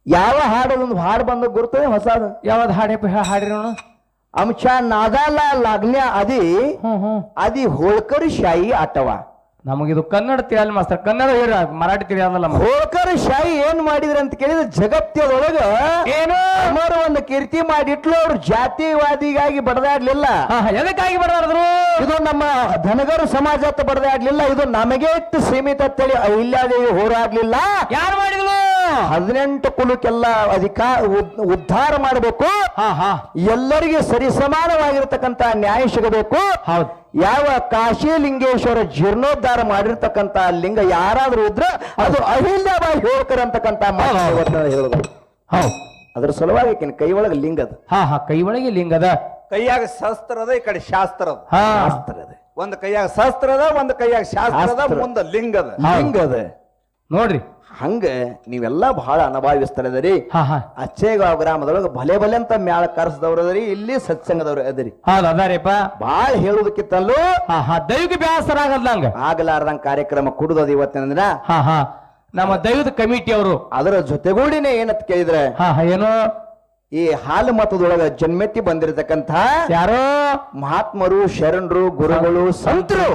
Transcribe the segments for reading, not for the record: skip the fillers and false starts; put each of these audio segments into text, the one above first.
ಯಾವ ಹಾಡೋದೊಂದು ಹಾಡು ಬಂದ ಗುರ್ತದೆ ಹೊಸದು ಯಾವ್ದು ಹಾಡ್ಯಪ್ಪ ಹಾಡ್ರಿ ನೋಡು आमच्या नादाला लागण्या आधी आधी होळकर शाही आठवा ನಮಗಿದು ಕನ್ನಡ ತಿಳಿಯಲ್ಲ ಮಾಸ್ತರ್ ಕನ್ನಡ ಹೇಳ ಮರಾಠಿ ತಿಳಿಯಲ್ಲ ಹೋಳ್ಕರ್ ಶಾಹಿ ಏನ್ ಮಾಡಿದ್ರ ಅಂತ ಕೇಳಿದ್ರೆ ಜಗತ್ತದೊಳಗ ಏನು ಅಮರ ಒಂದು ಕೀರ್ತಿ ಮಾಡಿಟ್ಲು ಅವ್ರು ಜಾತಿವಾದಿಗಾಗಿ ಬಡದಾಡ್ಲಿಲ್ಲ ಎದಕ್ಕಾಗಿ ಬಡದಾಡಿದ್ರು ಇದು ನಮ್ಮ ಧನಗರ ಸಮಾಜ ಅಂತ ಬಡದಾಡ್ಲಿಲ್ಲ ಇದು ನಮಗೆ ಇಟ್ಟು ಸೀಮಿತ ಅಂತೇಳಿ ಅಹಿಲ್ಯಾದೇವಿ ಹೋರಾಡ್ಲಿಲ್ಲ ಯಾರು ಮಾಡಿದ್ರು 18 ಕುಲಕ್ಕೆಲ್ಲ ಉದ್ಧಾರ ಮಾಡಬೇಕು ಎಲ್ಲರಿಗೆ ಸರಿಸಮಾನವಾಗಿರ್ತಕ್ಕಂತ ನ್ಯಾಯ ಸಿಗಬೇಕು ಹೌದು ಯಾವ ಕಾಶಿಲಿಂಗೇಶ್ವರ ಜೀರ್ಣೋದ್ಧಾರ ಮಾಡಿರ್ತಕ್ಕಂತ ಲಿಂಗ ಯಾರಾದ್ರೂ ಇದ್ರೆ ಅದು ಅಹಿಲ್ಯಾಬಾಯಿ ಹೋಳ್ಕರ್ ಅಂತಕ್ಕಂತ ಹೇಳುದು ಅದ್ರ ಸಲುವಾಗಿ ಕೈ ಒಳಗೆ ಲಿಂಗದ ಕೈ ಒಳಗೆ ಲಿಂಗದ ಕೈಯಾಗ ಶಾಸ್ತ್ರ ಅದ ಈ ಕಡೆ ಶಾಸ್ತ್ರ ಅದ ಒಂದ್ ಕೈಯಾಗ ಶಾಸ್ತ್ರ ಅದ ಒಂದ್ ಕೈಯಾಗ ಶಾಸ್ತ್ರ ಅದ ಮುಂದ ಲಿಂಗದ ನೋಡ್ರಿ ಹಂಗ ನೀವೆಲ್ಲಾ ಬಹಳ ಅನುಭವಿಸ್ತಾರದರಿ ಅಚ್ಚೇಗಾಂವ್ ಗ್ರಾಮದೊಳಗ ಭಲೆ ಭಲೆ ಅಂತ ಮ್ಯಾಳ ಕರ್ಸದವ್ರ ಅದರಿ ಇಲ್ಲಿ ಸತ್ಸಂಗದವ್ರು ಅದರಿ ಅದಾರಿಪ್ಪ ಬಾಳ ಹೇಳುದಕ್ಕಿತ್ತಲ್ಲೂ ದೈವಿಕ ಬ್ಯಾಸರ ಆಗಲ್ದಂಗ ಆಗ್ಲಾರ್ದಂಗ ಕಾರ್ಯಕ್ರಮ ಕುಡುದದ ಇವತ್ತಿನ ದಿನ ನಮ್ಮ ದೈವದ ಕಮಿಟಿ ಅವರು ಅದರ ಜೊತೆಗೂಡಿನೇ ಏನಂತ ಕೇಳಿದ್ರೆ ಏನು ಈ ಹಾಲು ಮತದೊಳಗ ಜನ್ಮೆತ್ತಿ ಬಂದಿರತಕ್ಕಂತ ಯಾರೋ ಮಹಾತ್ಮರು ಶರಣರು ಗುರುಗಳು ಸಂತರು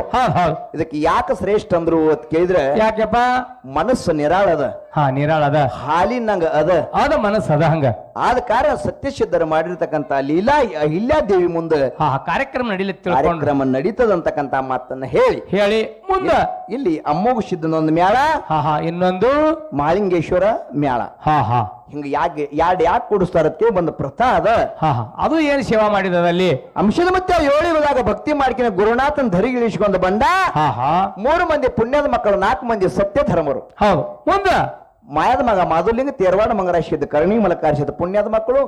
ಇದಕ್ಕೆ ಯಾಕೆ ಶ್ರೇಷ್ಠ ಅಂದ್ರು ಅಂತ ಕೇಳಿದ್ರೆ ಯಾಕೆಪ್ಪ ಮನಸ್ಸು ನಿರಾಳದ ನಿರಾಳದ ಹಾಲಿನಂಗ ಅದ ಮನಸ್ಸು ಅದ ಹಂಗ ಆದ ಕಾರಣ ಸತ್ಯಸಿದ್ಧರು ಮಾಡಿರ್ತಕ್ಕಂತ ಲೀಲಾ ಅಹಿಲ್ಯಾದೇವಿ ಮುಂದೆ ಕಾರ್ಯಕ್ರಮ ಕಾರ್ಯಕ್ರಮ ನಡೀತದಂತಕ್ಕಂತ ಮಾತನ್ನ ಹೇಳಿ ಮುಂದ ಇಲ್ಲಿ ಅಮ್ಮೋಗ ಸಿದ್ಧನೊಂದು ಮ್ಯಾಳ ಇನ್ನೊಂದು ಮಾಳಿಂಗೇಶ್ವರ ಮ್ಯಾಳ ಹಿಂಗ ಯಾಕೆ ಕೂಡಿಸ್ತಾರತ್ತೆ ಒಂದು ಪ್ರಥಾ ಅದ ಅದು ಏನ್ ಸೇವಾ ಮಾಡಿದಲ್ಲಿ ಅಂಶದ ಮತ್ತೆ 7 ಯುಗದಾಗ ಭಕ್ತಿ ಮಾಡ್ಕಿನ ಗುರುನಾಥನ್ ಧರಿಗಿಳಿಸಿಕೊಂಡು ಬಂದ 3 ಮಂದಿ ಪುಣ್ಯದ ಮಕ್ಕಳು 4 ಮಂದಿ ಸತ್ಯ ಧರ್ಮರು ಹೌದು ಮುಂದ ಮಾಯದ ಮಗ ಮಾಧುಲಿಂಗ ತೇರವಾಡ ಮಂಗರಾಶಿದ ಕರ್ಣಿ ಮಲಕಾರಿಸಿದ ಪುಣ್ಯದ ಮಕ್ಕಳು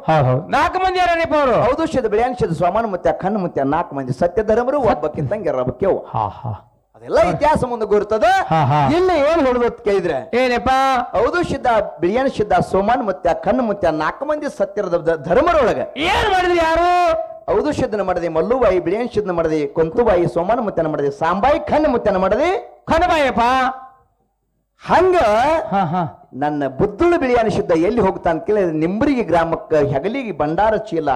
4 ಮಂದಿ ಯಾರಪ್ಪ ಅವರು ಔದುಷ್ಯದ ಬಿಳಿಯಾನಿಸಿದ ಸೋಮನ ಮುತ್ಯ ಕಣ್ಣು ಮುತ್ಯ 4 ಮಂದಿ ಸತ್ಯ ಧರ್ಮರು ಒಬ್ಬಕ್ಕಿಂತಂಗೆ ರಬಕ್ಕೆ ಅದೆಲ್ಲ ಇತಿಹಾಸ ಮುಂದೆ ಗುರುತದ ಇಲ್ಲಿ ಏನ್ ಹೇಳುದು ಕೇಳಿದ್ರೆ ಏನಪ್ಪ ಔದುಷ್ಯದ ಬಿಳಿಯಾನಿಸಿದ ಸೋಮನ್ ಮುತ್ಯ ಕಣ್ಣು ಮುತ್ಯ 4 ಮಂದಿ ಸತ್ಯದ ಧರ್ಮರೊಳಗ ಏನ್ ಮಾಡಿದ್ರಿ ಯಾರು ಔದುಷ್ಯದನ ಮಾಡದೆ ಮಲ್ಲುಬಾಯಿ ಬಿಳಿಯಾನಿಸಿದ್ನ ಮಾಡದೆ ಕೊಂತುಬಾಯಿ ಸೋಮನ ಮುತ್ಯನ ಮಾಡದೆ ಸಾಂಬಾಯಿ ಕಣ್ಣು ಮುತ್ಯನ ಮಾಡದೆ ಕಣ್ಣಬಾಯಪ್ಪ ಹಂಗ ನನ್ನ ಬುದ್ಧುಳು ಬಿಳಿಯಾನಿಸಿದ್ದ ಎಲ್ಲಿ ಹೋಗ್ತಾ ಅಂತ ಕೇಳಿದ್ರೆ ನಿಂಬರಿಗೆ ಗ್ರಾಮಕ್ಕ ಹೆಗಲಿಗೆ ಭಂಡಾರ ಚೀಲ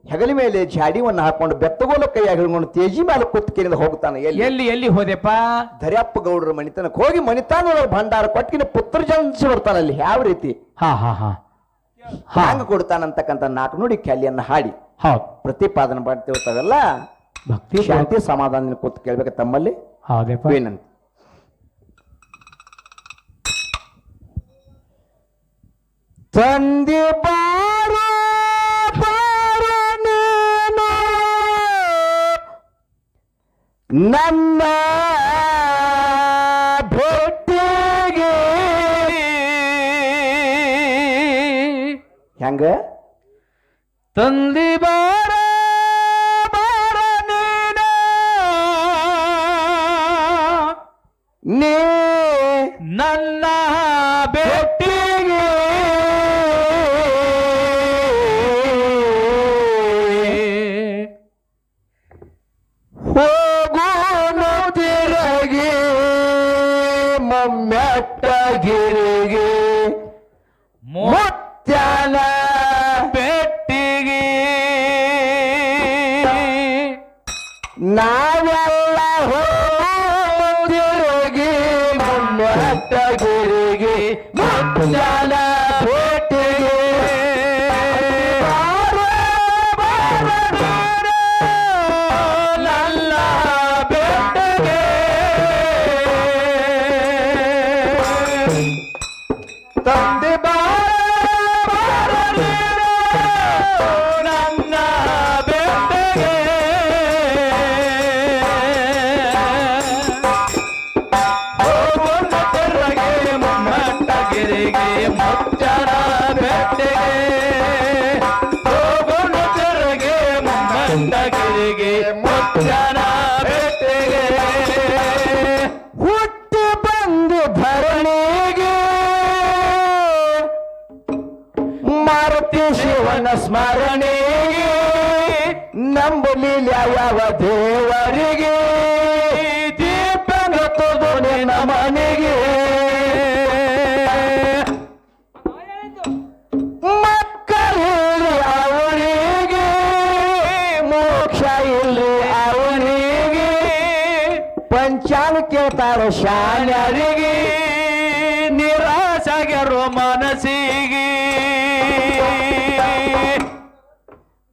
ಹೆಗಲಿ ಮೇಲೆ ಜಾಡಿವನ್ನ ಹಾಕೊಂಡು ಬೆತ್ತಗೋಲ ಕೈಯಾಗಿ ಹಿಡ್ಕೊಂಡು ತೇಜಿ ಮೇಲೆ ಕುತ್ತಿಗೆಯಿಂದ ಹೋಗ್ತಾನೆ ಎಲ್ಲಿ ಹೋದೆಪ್ಪ ದರ್ಯಪ್ಪ ಗೌಡರ ಮನಿತನಕ್ಕೆ ಹೋಗಿ ಮನಿತಾನ ಭಂಡಾರ ಕೊಟ್ಟಿನ ಪುತ್ರ ಜನಿಸಿ ಬರ್ತಾನ ಅಲ್ಲಿ ಯಾವ ರೀತಿ ಹಂಗ ಕೊಡ್ತಾನಂತಕ್ಕಂತ 4 ನುಡಿ ಕ್ಯಾಲಿಯನ್ನ ಹಾಡಿ ಪ್ರತಿಪಾದನೆ ಮಾಡ್ತಿರ್ತಾವೆಲ್ಲ ಭಕ್ತಿ ಶಾಂತಿ ಸಮಾಧಾನ ಕೂತ್ ಕೇಳ್ಬೇಕು ತಮ್ಮಲ್ಲಿ ಏನಂತ ತಂದೆ ಬಾರ ನನ್ನ ಭೇಟಿಗೆ ಹೆಂಗ ತಂದಿ ಬಾರ ನೀ ನನ್ನ ಭೇಟಿಗೆ ಮೆಟ್ಟಗಿರಿಗೆ ಮುತ್ಯಾನ ಬೆಟ್ಟಿಗೆ ನಾವೆಲ್ಲ ಹೋಗಿರಿಗೆ ಮೆಟ್ಟಗಿರಿಗೆ ಮುತ್ಯಾನ ಬೆಟ್ಟಿಗೆ ತಂದೆ ನನ್ನ ಬೆಟ್ಟಗೆ ಮಟ್ಟಗಿರಿಗೆ ಮುಚ್ಚರ ಬೆಟ್ಟಗೆ ತೆರೆಗೆ ಮಟ್ಟಗಿರಿಗೆ ಮುಚ್ಚರ ಬೆಟ್ಟಗೆ ಹುಟ್ಟಿ ಬಂದು ಧರಣಿಗೆ ಮಾರುತಿ ಶಿವನ ಸ್ಮರಣೆಗೆ ನಂಬಲಿಲ್ಲ ಯಾವ ದೇವರಿಗೆ ದೀಪನ ತೋದು ನಿನ್ನ ಮನೆಗೆ ಪಂಚಾಂಗ ಕೇಳ್ತಾರೋ ಶಾನ್ಯರಿಗೆ ನಿರಾಶಾಗ್ಯಾರೋ ಮನಸ್ಸಿಗೆ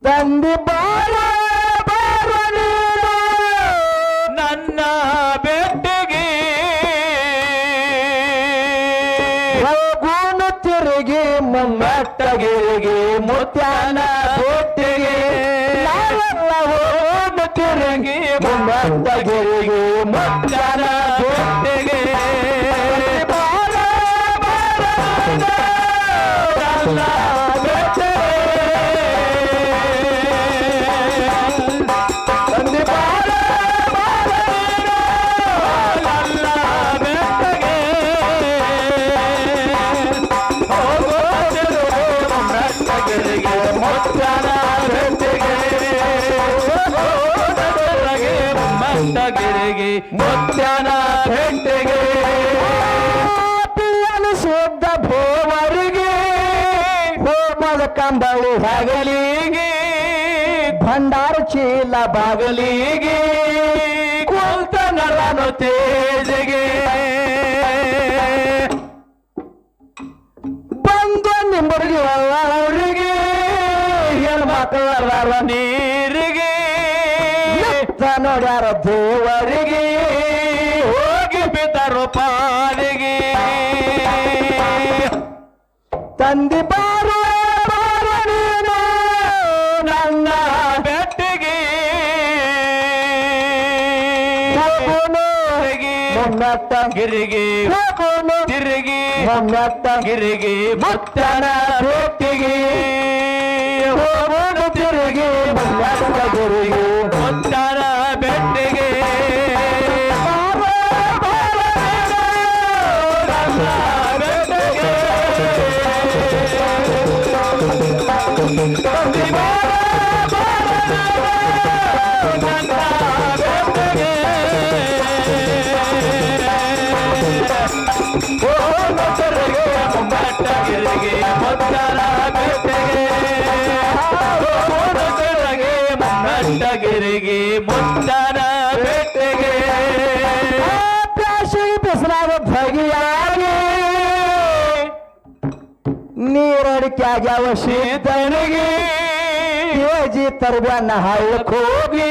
ತಂದೆ ಬಾಳ ನನ್ನ ಬೆಟ್ಟಿಗೆ ಗುಣ ತಿರುಗಿ ಮೊಮ್ಮಟ್ಟಗಿರಿಗೆ ಮುತ್ಯಾನ ಬೆಟ್ಟಿಗೆ ತಿರುಗಿ ಮೊಮ್ಮಟ್ಟಗಿರಿಗೆ ಮುತ್ಯಾನ ಬೆಟ್ಟಿಗೆ ಗಿರಿಗೆ ಮುತ್ಯಾನ ಭೇಟಿಗೆ ಶುದ್ಧ ಭೋವರಿಗೆ ಹೋಮದ ಕಂಬಳಿ ಹಗಲಿಗೆ ಭಂಡಾರ ಚೀಲ ಬಾಗಲಿಗೆ ಕುಂತ ನರನು ತೇಜಗೆ ಬಂದು ನಿಮ್ಮರಿಗೆ ಅವರಿಗೆ ಹೆಣ್ಮಕ್ಳ ನೀರಿಗೆ ನೋಡ್ಯಾರ ದೇವರಿಗೆ ಹೋಗಿ ಬಿದ್ದರು ಪಾಲಿಗೆ ತಂದೆ ಬಾರು ನೀನು ನನ್ನ ಬೆಟ್ಟಿಗೆ ಮೊಮ್ಮತ್ತ ಗಿರಿಗೆ ತಿರುಗಿ ಮೊಮ್ಮತ್ತ ಗಿರಿಗೆ ಮುತ್ಯಾನ ಭೇಟಿಗೆ ಹೋಗೋದು ತಿರುಗಿ ಮೊಮ್ಮತ್ತ ಗಿರಿಗೆ ಮುತ್ಯಾನ ಬೆಟ್ಟಿಗೆ ಗಿರಿಗೆ ಮುತ್ಯಾನ ಬೆಟ್ಟಿಗೆ ಪ್ಯಾಸಿಗೆ ಬಿಸಿಲಾಗ ಭಗಿಯಾಗಿ ನೀರಡಿಕೆ ಆಗ್ಯಾವ ಶೀತನಿಗೆ ಕೆಜಿ ತರ್ಬ್ಯಾನ ಹಳ್ಳಕ್ಕೆ ಹೋಗಿ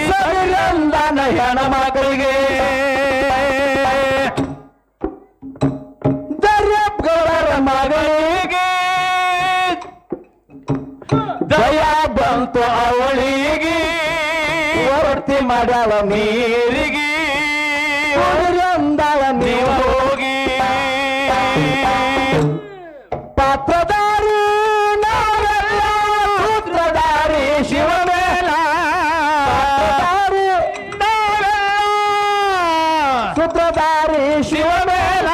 ಸರಿಯಂದಾನ ಹೆಣ್ಮಕ್ಳಿಗೆ ದರ್ಯಪ್ಗಳರ ಮಗಳಿಗೆ ದಯಾ ಬಂತು ಅವಳಿಗೆ ಹೊರತಿ ಮಾಡ್ಯಾಳ ನೀರಿಗೆ ಅಂದಾಳ ನೀವು ಹೋಗಿ ಪಾತ್ರಧಾರಿ ನಾವೆಲ್ಲ ಸೂತ್ರಧಾರಿ ಶಿವಮೇಲ ಸೂತ್ರಧಾರಿ ಶಿವಮೇಲ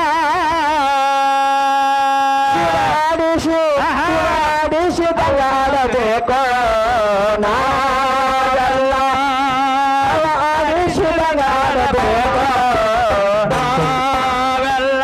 ಆಡಿಸಿದಗಾಡಬೇಕು ನಾವೆಲ್ಲ ಆಡಿಸಿದಗಾಡಬೇಕು ನಾವೆಲ್ಲ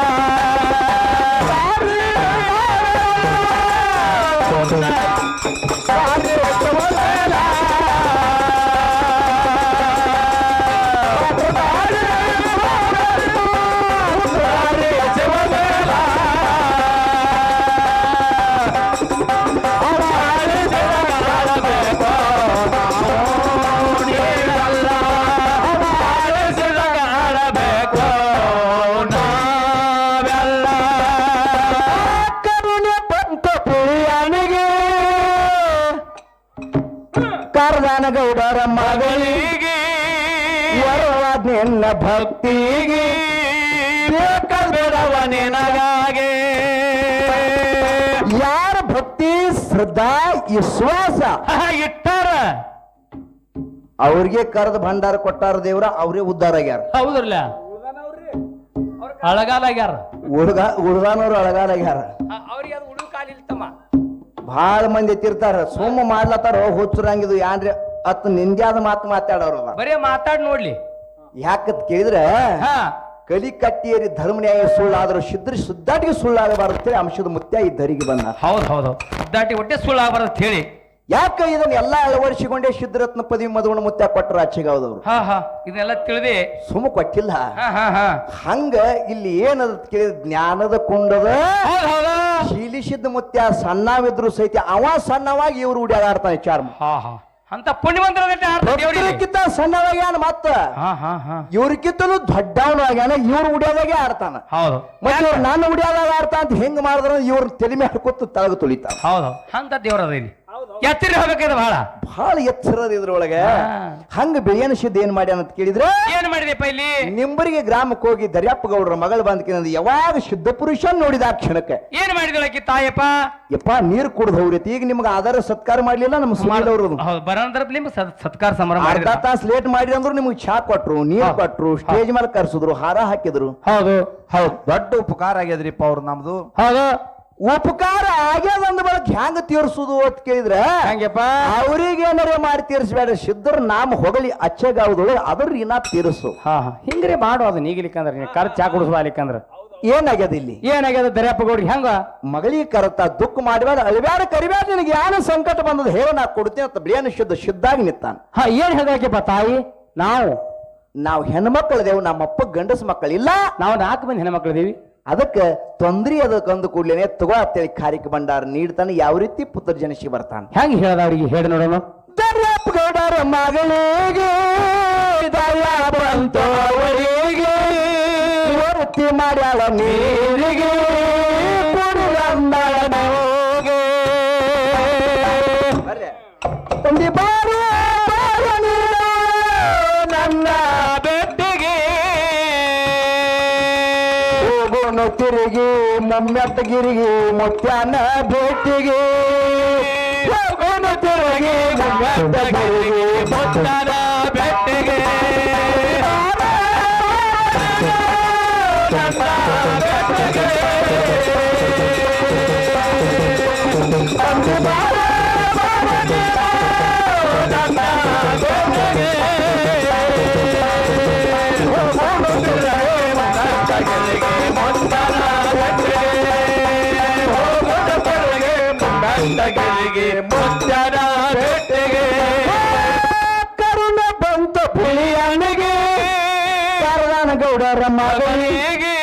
ಗೌಡರ ಮಗಳಿಗೆ ವರವಾದ ನಿನ್ನ ಭಕ್ತಿಗೆ ಬೇಡವ ನಿನಗಾಗೆ ಯಾರ ಭಕ್ತಿ ಶ್ರದ್ಧಾ ವಿಶ್ವಾಸ ಇಟ್ಟಾರ ಅವ್ರಿಗೆ ಕರೆದ ಭಂಡಾರ ಕೊಟ್ಟಾರ ದೇವ್ರ ಅವ್ರೇ ಉದ್ಧಾರ ಆಗ್ಯಾರ ಹೌದ್ರಲ್ಲ ಅಳಗಾಲಾಗ್ಯಾರ ಉಳ್ದಾನವ್ರು ಅಳಗಾಲಾಗ್ಯಾರ ಅವ್ರಿಗೆ ಅದು ಉಳು ಕಾಲಿಲ್ಲ ತಮ್ಮ ಬಹಳ ಮಂದಿ ಎತ್ತಿರ್ತಾರ ಸುಮ್ಮ ಮಾಡ್ಲತ್ತಾರ ಹುಚ್ಚರಂಗಿದು ಯಾನ್ರಿ ಅತ್ ನಿಂದ್ಯಾದ ಮಾತು ಮಾತಾಡೋರು ಬರೀ ಮಾತಾಡ್ ನೋಡ್ಲಿ ಯಾಕತ್ ಕೇಳಿದ್ರೆ ಕಲಿ ಕಟ್ಟಿಯರಿ ಧರ್ಮ ನ್ಯಾಯ ಸುಳ್ಳಾದ್ರೂ ಸುದ್ದಾಟಿಗೆ ಸುಳ್ಳಾಗಬಾರದು ಅಂತೇಳಿ ಅಂಶದ ಮುತ್ಯ ಈ ಧರಿಗೆ ಬಂದ ಹೌದು ಹೌದು ದಾಟಿ ಹೊಟ್ಟೆ ಸುಳ್ಳು ಆಗಬಾರ್ದು ಹೇಳಿ ಯಾಕ ಇದನ್ನೆಲ್ಲ ಅಳವಡಿಸಿಕೊಂಡೇ ಸಿದ್ಧರತ್ನ ಪದವಿ ಮಧುವಣ ಮುತ್ಯ ಕೊಟ್ಟರು ಅಚ್ಚೆಗಾವದವ್ರು. ಹಾ ಹಾ ಇದನ್ನೆಲ್ಲ ತಿಳಿದಿ ಸುಮ್ಮ ಕೊಟ್ಟಿಲ್ಲ. ಹಾ ಹಾ ಹಾ ಹಂಗ ಇಲ್ಲಿ ಏನದ ಕೇಳಿದ ಜ್ಞಾನದ ಕುಂಡದ ಹೌದ್ ಹೌದಾ ಶೀಲಿಸಿದ್ದ ಮುತ್ಯ ಸಣ್ಣವಿದ್ರು ಸಹಿತ ಅವ ಸಣ್ಣವಾಗಿ ಇವ್ರು ಉಡ್ಯಾಡ್ತಾನೆ ವಿಚಾರ. ಹಾ ಹಾ ಅಂತ ಪುಣ್ಯವಂತರಕ್ಕಿಂತ ಸಣ್ಣವಾಗ್ಯಾನ ಮತ್ತ ಇವ್ರಿಗಿಂತಲೂ ದೊಡ್ಡವನು ಆಗ್ಯಾನ. ಇವ್ರು ಉಡ್ಯಾದಾಗೆ ಆಡ್ತಾನ. ಹೌದು ಮತ್ತೆ ನಾನು ಉಡ್ಯಾದಾಗ ಆಡ್ತಾ ಅಂತ ಹೆಂಗ್ ಮಾಡಿದ್ರ ಇವ್ರ ತಲೆ ಮೇಲೆ ಹಾಕೋತ ತಳಗ ತುಳಿತಾನ. ಹೌದು ಅಂತ ದೇವ್ರದ ಇಲ್ಲಿ ಎತ್ತಿರ ಹೋಗ್ಬೇಕಿದೆ ಬಹಳ ಎಚ್ಚರದ ಇದ್ರೊಳಗೆ. ಹಂಗ ಬಿಳಿಯನ ಸಿದ್ಧ ಏನ್ ಮಾಡ್ಯಾನ ಅಂತ ಕೇಳಿದ್ರೆ ಏನ್ ಮಾಡಿದೆಪ್ಪ ಇಲ್ಲಿ ನಿಂಬರಿಗೆ ಗ್ರಾಮಕ್ಕೆ ಹೋಗಿ ದರ್ಯಪ್ಪ ಗೌಡ್ರ ಮಗಳು ಬಂದ್ಕಿಂದ ಯಾವಾಗ ಶುದ್ಧ ಪುರುಷನ್ ನೋಡಿದ ಆ ಕ್ಷಣಕ್ಕೆ ಏನ್ ಮಾಡಿದಳಕಿ ತಾಯಪ್ಪ ಯಪ್ಪ ನೀರ್ ಕುಡ್ದು ಹೋಗ್ರೈತಿ. ಈಗ ನಿಮ್ಗೆ ಆಧಾರ ಸತ್ಕಾರ ಮಾಡ್ಲಿಲ್ಲ ನಮ್ಮ ಸುಮಾರವ್ರು ಸತ್ಕಾರ ಸಮಾರಂಭ ಅರ್ಧ ತಾಸ್ ಲೇಟ್ ಮಾಡಿ ಅಂದ್ರು ನಿಮ್ಗೆ ಚಾ ಕೊಟ್ರು, ನೀರ್ ಕೊಟ್ರು, ಸ್ಟೇಜ್ ಮೇಲೆ ಕರ್ಸಿದ್ರು, ಹಾರ ಹಾಕಿದ್ರು. ಹೌದು ಹೌದು ದೊಡ್ಡ ಉಪಕಾರ ಆಗ್ಯದ್ರಿಪ್ಪ ಅವ್ರು ನಮ್ದು. ಹೌದು ಉಪಕಾರ ಆಗ್ಯದ ಅಂದ ಬಳಕ ಹೆಂಗ ತೀರ್ಸುದು ಅಂತ ಕೇಳಿದ್ರೆ ಹಂಗಪ್ಪ ಅವ್ರಿಗೆ ಏನಾರ ಮಾಡಿ ತೀರ್ಸ್ಬೇಡ. ಸಿದ್ಧರ ನಾಮ ಹೊಗಳಿ ಅಚ್ಚೆಗಾವದೊಳಗೆ ಅದ್ರ ಇನ್ನ ತೀರ್ಸು. ಹಾ ಹಾ ಹಿಂಗ್ರಿ ಮಾಡು ಅದನ್ನ ಈಗಲಿಕ್ಕಂದ್ರ ನೀ ಕರ್ ಚಾ ಕುಡಿಸ್ಬಾಲಿಕ್ಕಂದ್ರ ಏನಾಗ್ಯದ ಇಲ್ಲಿ ಏನಾಗ್ಯದ ದರ್ಯಪ್ಪ ಗೌಡ್ರಿ ಹೆಂಗ ಮಗಳಿಗೆ ಕರತ ದುಃಖ ಮಾಡಬೇಡ, ಅಳಿಬ್ಯಾಡ, ಕರಿಬ್ಯಾಡ, ನಿನಗೆ ಯಾನ ಸಂಕಟ ಬಂದದ ಹೇಳ ನಾ ಕೊಡ್ತೀನಿ ಅಂತ ಬಿಳಿಯನ ಶುದ್ಧ ಸಿದ್ಧಾಗಿ ನಿಂತಾನ. ಹಾ ಏನ್ ಹೇಳ್ಬೇಕಪ್ಪ ತಾಯಿ ನಾವು ಹೆಣ್ಮಕ್ಳದೇವು, ನಮ್ಮಪ್ಪ ಗಂಡಸ ಮಕ್ಕಳಿಲ್ಲ. ನಾವು 4 ಮಂದಿ ಹೆಣ್ಮಕ್ಳಿದೀವಿ. ಅದಕ್ಕೆ ತೊಂದ್ರೆ ಅದಕ್ಕೆ ಅಂದು ಕೂಡ್ಲೇನೆ ತಗೋ ಅಂತೇಳಿ ಕಾರಿಕೆ ಭಂಡಾರ ನೀಡ್ತಾನೆ. ಯಾವ ರೀತಿ ಪುತ್ರ ಜನಿಸಿ ಬರ್ತಾನೆ ಹೆಂಗ್ ಹೇಳದ ಅವ್ರಿಗೆ ಹೇಳಿ ನೋಡೋಣ. ದರ್ಯಪ್ಪ ಗೌಡರ ಮಗಳಿಗೆ ದಯ ಬಂತು ಅವರಿಗೆ, ವೃತ್ತಿ ಮಾಡ್ಯಾಳ ನೀರಿಗೆ ಕುಡಿಲಂದಳನೋಗೆ. ತಂದೆ ಬಾರಿ ನನ್ನ ಬೆಟ್ಟಿಗೆ ಹೋಗೋನು ತಿರುಗಿ ಮೊಮ್ಮೆತ್ತಗಿರಿಗೆ ಮುತ್ಯಾನ ಭೇಟಿಗೆ. ಹೋಗೋನು ತಿರುಗಿ ಮೊಮ್ಮೆತ್ತಗಿರಿಗೆ ಮುತ್ಯಾನ ಭೇಟಿಗೆ. ಕರುಣ ಬಂತ ಪುಳಿಯನಿಗೆ ಕರ್ನಾನ ಗೌಡರ ಮಗಳಿಗೆ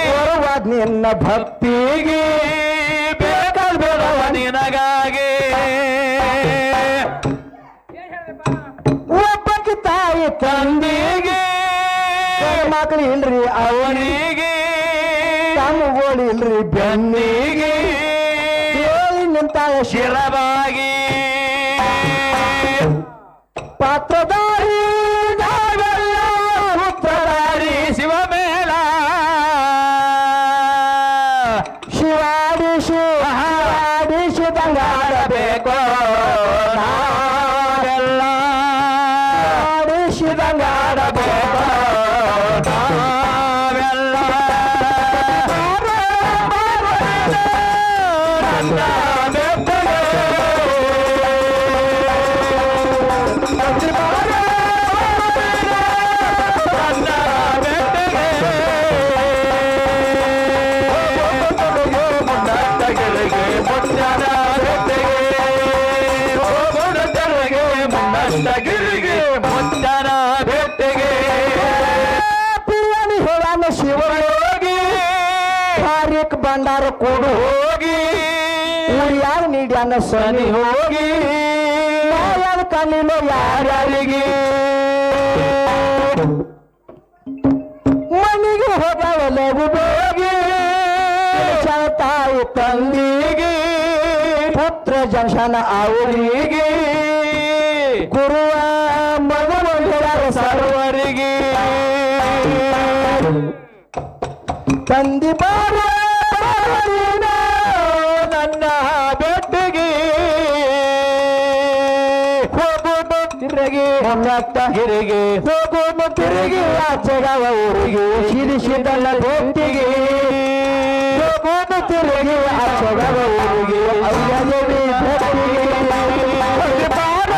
ಹೊರವಾದ ನಿನ್ನ ಭಕ್ತಿಗೆ ಬೇಕಾದ ಬೇಡವ ನಿನಗಾಗಿ. ಒಬ್ಬಕ್ಕೆ ತಾಯಿ ತಂದೆಗೆ ಮಕ್ಕಳು ಇಲ್ರಿ ಅವನಿಗೆ, ತಮ್ಮ ಓಳಿ ಇಲ್ರಿ ಬೆನ್ನಿಗೆ ನಿಂತಾಳ ಶಿರವಾಗಿ. ಪಾತ್ರಧಾರಿ ನಾವೆಲ್ಲ ಉತ್ತರಾರಿ ಶಿವಮೇಳ ಶಿವಾಡಿಸಿ ದಂಗಾಡಬೇಕು ನಾವೆಲ್ಲ ಆಡಿಸಿ ದಂಗಾಡಬೇಕು ನಾವೆಲ್ಲ. ಶಿವಯೋಗಿ ಕಾರ್ಯಕ್ ಭಂಡಾರ ಕೊಡು ಹೋಗಿ, ಯಾರು ನೀಡ್ಯಾನ ಸನಿ ಹೋಗಿ, ಯಾರು ಕಣ್ಣಿನ ಯಾರ್ಯಾರಿಗೆ ಮನೆಗೆ ಹೋಗಲಗು ಹೋಗಿ ತಾಯಿ ತಂದಿಗೆ ಪುತ್ರ ಜಂಶನ ಅವರಿಗೆ ಗುರುವ ಮಗನ ಸರ್ವರಿಗೆ ತಂದಿ ಬಾರ ನನ್ನ ಬೆಟ್ಟಿಗೆ ಹೋಗೋದು ತಿರುಗಿ ಹೊನ್ನತ್ತ ಹಿರಿಗೆ ಹೋಗೋದು ತಿರುಗಿ ಆಚೆಗವ ಊರಿಗೆ ಶಿರಿಸಿದಲ್ಲ ಬೆಟ್ಟಿಗೆ ಹೋಗೋದು ತಿರುಗಿ ಆಚೆಗವ ಊರಿಗೆ ಅವ್ಯದೇವಿ ಬೆಟ್ಟಿಗೆ ಬಾರ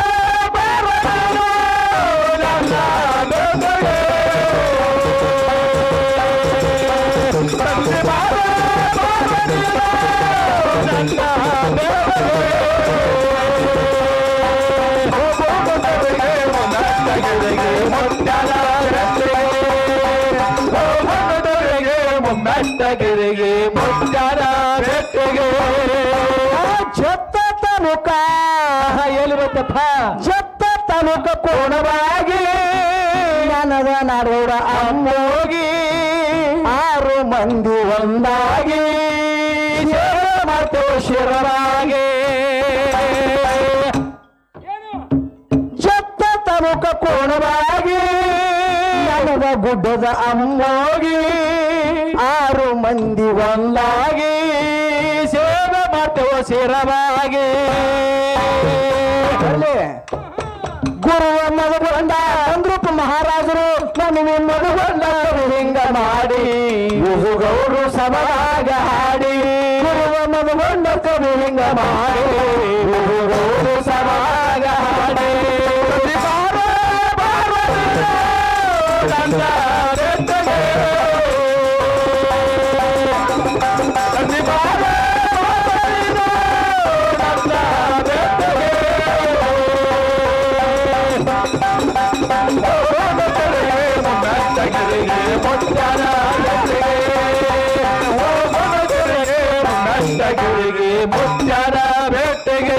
ನನ್ನ ಬೆಟ್ಟಿಗೆ ಮುತ್ಯಾನ ಬೆಟ್ಟಿಗೆ ಜತ್ತ ತಾಲೂಕ ಎಲ್ಲಿ ಬರ್ತಪ್ಪ ಜತ್ತ ತಾಲೂಕ ಕೋಣವಾಗಿ ನನದ ನಾಡೋಡ ಅಮ್ಮೋಗಿ 6 ಮಂದಿ ಒಂದಾಗಿ ಸೇವೆ ಮಾಡ್ತೇವೆ ಶಿರವಾಗಿ ಜತ್ತ ತಾಲೂಕ ಕೋಣವಾಗಿ ನನದ ಗುಡ್ಡದ ಅಮ್ಮೋಗಿ 6 ಮಂದಿ ಒಂದಾಗಿ ಸೇವೆ ಮಾಡ್ತೇವೆ ಶಿರವಾಗಿ ಗುರುವ ಮದುಗೊಂಡ ಅಂದ್ರೂಪ ಮಹಾರಾಜರು ನನಗೆ ಮದುಗೊಂಡ ಹಿಂಗ ಮಾಡಿ ಗೌರು ಸಮಾಗ ಹಾಡಿ ಗುರುವ ಮದುಗೊಂಡ ಕವಿ ಹಿಂಗ ಮಾಡಿ ಗೌರು ಸಮಾಗ ಹಾಡಿ ಮುತ್ಯಾನ ಬೆಟ್ಟಿಗೆ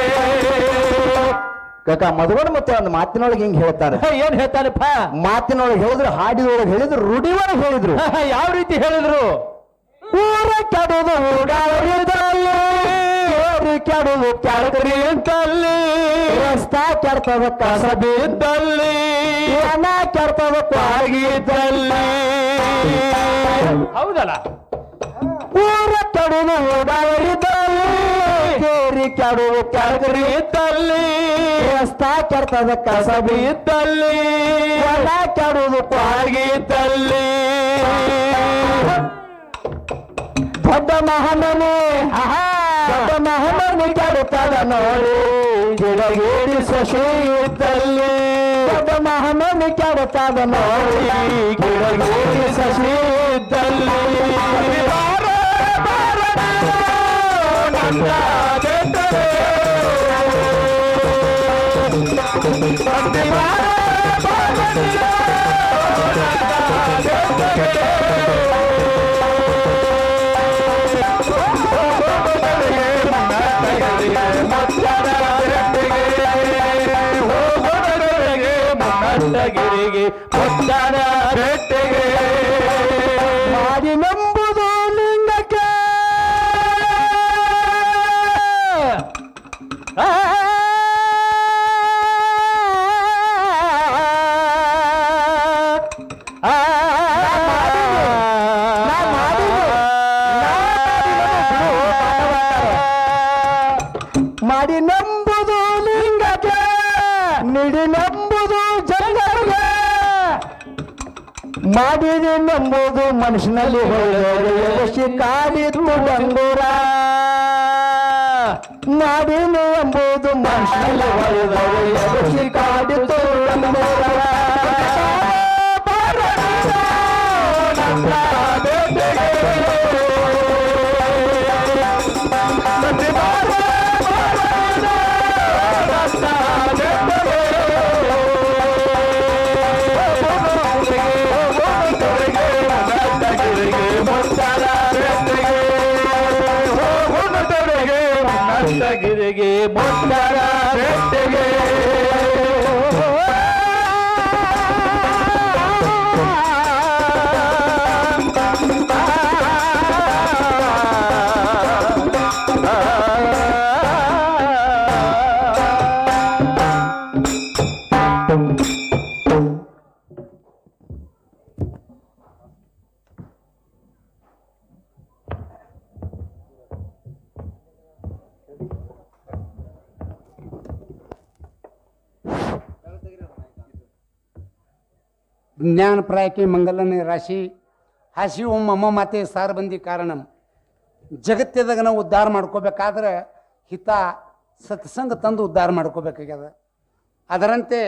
ಕಾಕ ಮದುಗೊಂಡ ಮತ್ತೆ ಒಂದು ಮಾತಿನೊಳಗೆ ಹಿಂಗ್ ಹೇಳ್ತಾರೆ ಏನ್ ಹೇಳ್ತಾರಪ್ಪ ಮಾತಿನೊಳಗೆ ಹೇಳಿದ್ರು ಹಾಡಿನೊಳಗೆ ಹೇಳಿದ್ರು ರೂಢಿಯೊಳಗೆ ಹೇಳಿದ್ರು ಯಾವ ರೀತಿ ಹೇಳಿದ್ರು ಊರ ಕೆಡುದು ಊಡಾಡಿದಲ್ಲಿ ಕೆಡುದು ಕೆಳಗರಿ ಅಂತಲ್ಲಿ ರಸ್ತಾ ಕೆಡ್ತದ ಕಸ ಬಿದ್ದಲ್ಲಿ ಹಣ ಕೆಡ್ತದ ಆಗಿದ್ದಲ್ಲಿ ಹೌದಲ್ಲ ಊರ ಕೆಡುದು ಊಡಾಡಿದಲ್ಲಿ ಕೇರಿ ಕೆಡುದು ಕೆಳಗರಿ ಇದ್ದಲ್ಲಿ ರಸ್ತಾ ಕೆಡ್ತದ ಕಸ ಬಿದ್ದಲ್ಲಿ ಹಣ ಕೆಡುದು ಆಗಿದ್ದಲ್ಲಿ ದೊಡ್ಡ ಮಹಾಮನೆ ದೊಡ್ಡ ಮಹಾಮನೆ ಕೆಡುತ್ತದ ನೋಡಿ ಗಿಡಗೇರಿ ಸಸಿ ಇದ್ದಲ್ಲಿ ದೊಡ್ಡ ಮಹಾಮನೆ ಕೆಡುತ್ತದ ನೋಡಿ ಗಿಡಗೇರಿ ಸಸಿ ಇದ್ದಲ್ಲಿ ಗಿರಿಗೆ ಮುತ್ಯಾನ ಬೆಟ್ಟಿಗೆ ಮಾಡಿ ನಂಬುದು ಲಿಂಗಕ್ಕೆ ಮಾಡಿ ನಂಬುದು ಲಿಂಗಕ್ಕೆ ನಿಡಿ ನಂಬುದು ಜಂಗರಿಗೆ ಮಾಡಿದೆ ನಂಬುದು ಮನುಷ್ಯನಲ್ಲಿ ಹೊಳೆಸಿ ಕಾಡಿದ್ದು ಡಂಗೂರ ಮಾಡಿದೆ ಎಂಬುದು ಮನುಷ್ಯನಲ್ಲಿ ಹೊಳೆಸಿ ಕಾಡಿದ್ದು ಡಂಗೂರ ಗಿರಿಗೆ ಮುತ್ಯಾನ ಬೆಟ್ಟಿಗೆ ಜ್ಞಾನಪ್ರಾಯಕ್ಕೆ ಮಂಗಲನ ರಾಶಿ ಹಾಸಿ ಮಮ್ಮ ಮಾತೆ ಸಾರ್ ಬಂದಿ ಕಾರಣಂ ಜಗತ್ತದಾಗ ನಾವು ಉದ್ಧಾರ ಮಾಡ್ಕೋಬೇಕಾದ್ರೆ ಹಿತ ಸತ್ಸಂಗ ತಂದು ಉದ್ಧಾರ ಮಾಡ್ಕೋಬೇಕಾಗ್ಯದ. ಅದರಂತೆ